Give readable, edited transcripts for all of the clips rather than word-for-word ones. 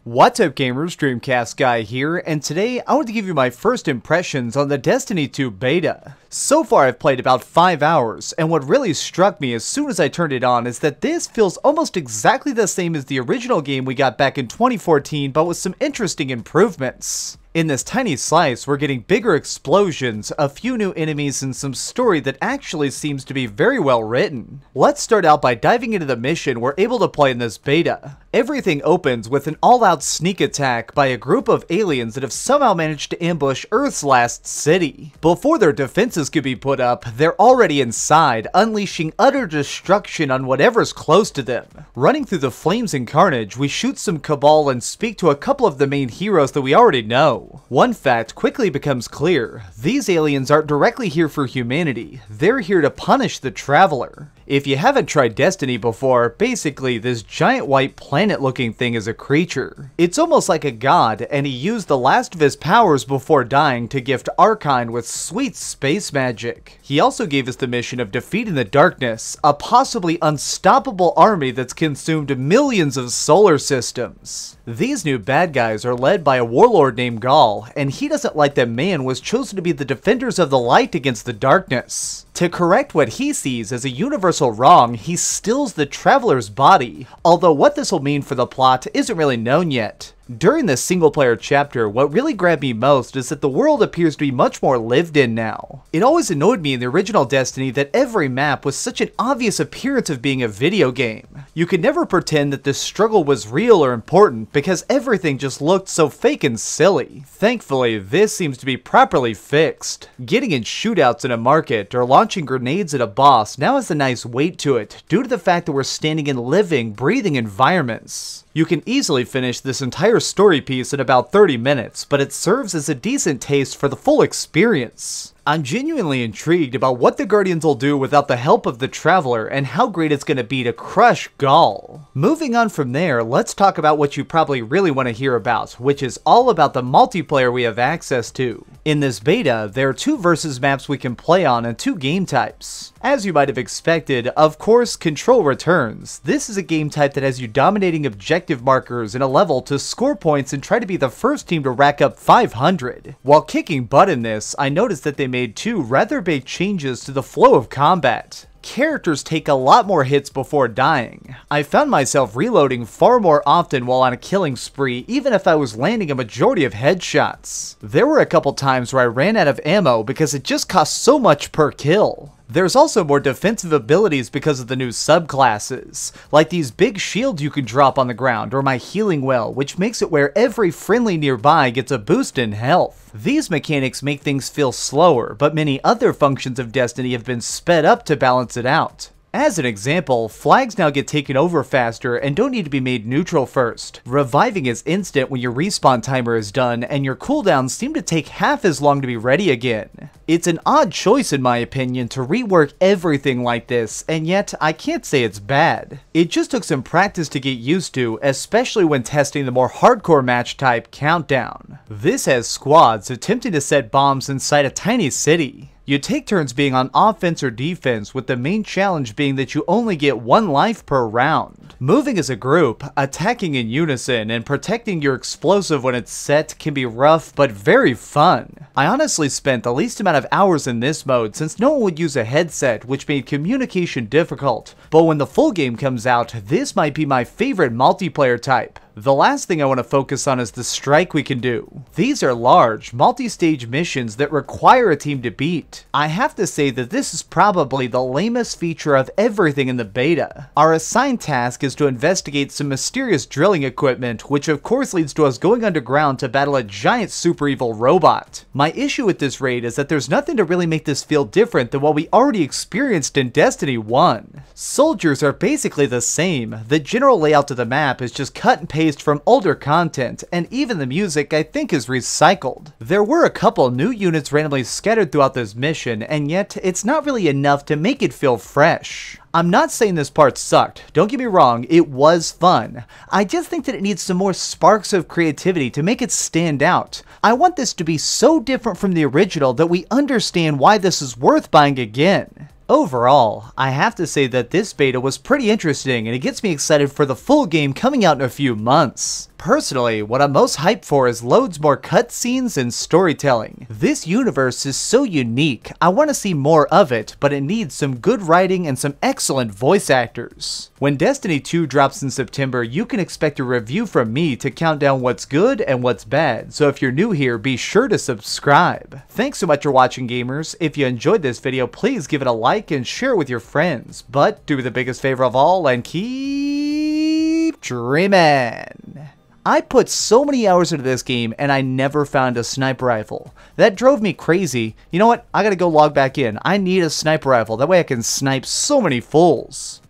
What's up gamers, DreamcastGuy here, and today I want to give you my first impressions on the Destiny 2 beta. So far I've played about 5 hours, and what really struck me as soon as I turned it on is that this feels almost exactly the same as the original game we got back in 2014, but with some interesting improvements. In this tiny slice, we're getting bigger explosions, a few new enemies, and some story that actually seems to be very well written. Let's start out by diving into the mission we're able to play in this beta. Everything opens with an all-out sneak attack by a group of aliens that have somehow managed to ambush Earth's last city. Before their defenses could be put up, they're already inside, unleashing utter destruction on whatever's close to them. Running through the flames and carnage, we shoot some Cabal and speak to a couple of the main heroes that we already know. One fact quickly becomes clear: these aliens aren't directly here for humanity, they're here to punish the Traveler. If you haven't tried Destiny before, basically this giant white planet looking thing is a creature. It's almost like a god, and he used the last of his powers before dying to gift our kind with sweet space magic. He also gave us the mission of defeating the darkness, a possibly unstoppable army that's consumed millions of solar systems. These new bad guys are led by a warlord named Ghaul, and he doesn't like that man was chosen to be the defenders of the light against the darkness. To correct what he sees as a universal wrong, he steals the Traveler's body, although what this will mean for the plot isn't really known yet. During this single-player chapter, what really grabbed me most is that the world appears to be much more lived in now. It always annoyed me in the original Destiny that every map was such an obvious appearance of being a video game. You could never pretend that this struggle was real or important because everything just looked so fake and silly. Thankfully, this seems to be properly fixed. Getting in shootouts in a market or launching grenades at a boss now has a nice weight to it due to the fact that we're standing in living, breathing environments. You can easily finish this entire story piece in about 30 minutes, but it serves as a decent taste for the full experience. I'm genuinely intrigued about what the Guardians will do without the help of the Traveler and how great it's going to be to crush Ghaul. Moving on from there, let's talk about what you probably really want to hear about, which is all about the multiplayer we have access to. In this beta, there are 2 versus maps we can play on and 2 game types. As you might have expected, of course, Control returns. This is a game type that has you dominating objective markers in a level to score points and try to be the first team to rack up 500. While kicking butt in this, I noticed that they made 2 rather big changes to the flow of combat. Characters take a lot more hits before dying. I found myself reloading far more often while on a killing spree, even if I was landing a majority of headshots. There were a couple times where I ran out of ammo because it just cost so much per kill. There's also more defensive abilities because of the new subclasses, like these big shields you can drop on the ground or my healing well, which makes it where every friendly nearby gets a boost in health. These mechanics make things feel slower, but many other functions of Destiny have been sped up to balance it out. As an example, flags now get taken over faster and don't need to be made neutral first. Reviving is instant when your respawn timer is done, and your cooldowns seem to take half as long to be ready again. It's an odd choice in my opinion to rework everything like this, and yet I can't say it's bad. It just took some practice to get used to, especially when testing the more hardcore match type Countdown. This has squads attempting to set bombs inside a tiny city. You take turns being on offense or defense, with the main challenge being that you only get 1 life per round. Moving as a group, attacking in unison, and protecting your explosive when it's set can be rough but very fun. I honestly spent the least amount of hours in this mode since no one would use a headset, which made communication difficult, but when the full game comes out, this might be my favorite multiplayer type. The last thing I want to focus on is the strike we can do. These are large, multi-stage missions that require a team to beat. I have to say that this is probably the lamest feature of everything in the beta. Our assigned task is to investigate some mysterious drilling equipment, which of course leads to us going underground to battle a giant super evil robot. My issue with this raid is that there's nothing to really make this feel different than what we already experienced in Destiny 1. Soldiers are basically the same. The general layout of the map is just cut and paste paste from older content, and even the music I think is recycled. There were a couple new units randomly scattered throughout this mission, and yet it's not really enough to make it feel fresh. I'm not saying this part sucked, don't get me wrong, it was fun. I just think that it needs some more sparks of creativity to make it stand out. I want this to be so different from the original that we understand why this is worth buying again. Overall, I have to say that this beta was pretty interesting and it gets me excited for the full game coming out in a few months. Personally, what I'm most hyped for is loads more cutscenes and storytelling. This universe is so unique, I want to see more of it, but it needs some good writing and some excellent voice actors. When Destiny 2 drops in September, you can expect a review from me to count down what's good and what's bad, so if you're new here, be sure to subscribe. Thanks so much for watching, gamers. If you enjoyed this video, please give it a like and share it with your friends, but do me the biggest favor of all and keep dreaming. I put so many hours into this game and I never found a sniper rifle. That drove me crazy. You know what? I gotta go log back in. I need a sniper rifle. That way I can snipe so many fools.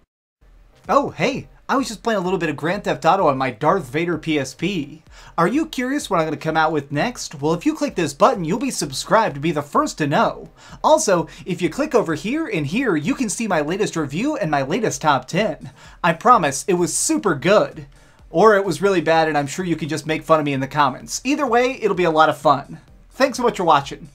Oh, hey. I was just playing a little bit of Grand Theft Auto on my Darth Vader PSP. Are you curious what I'm going to come out with next? Well, if you click this button, you'll be subscribed to be the first to know. Also, if you click over here and here, you can see my latest review and my latest top 10. I promise, it was super good. Or it was really bad and I'm sure you can just make fun of me in the comments. Either way, it'll be a lot of fun. Thanks so much for watching.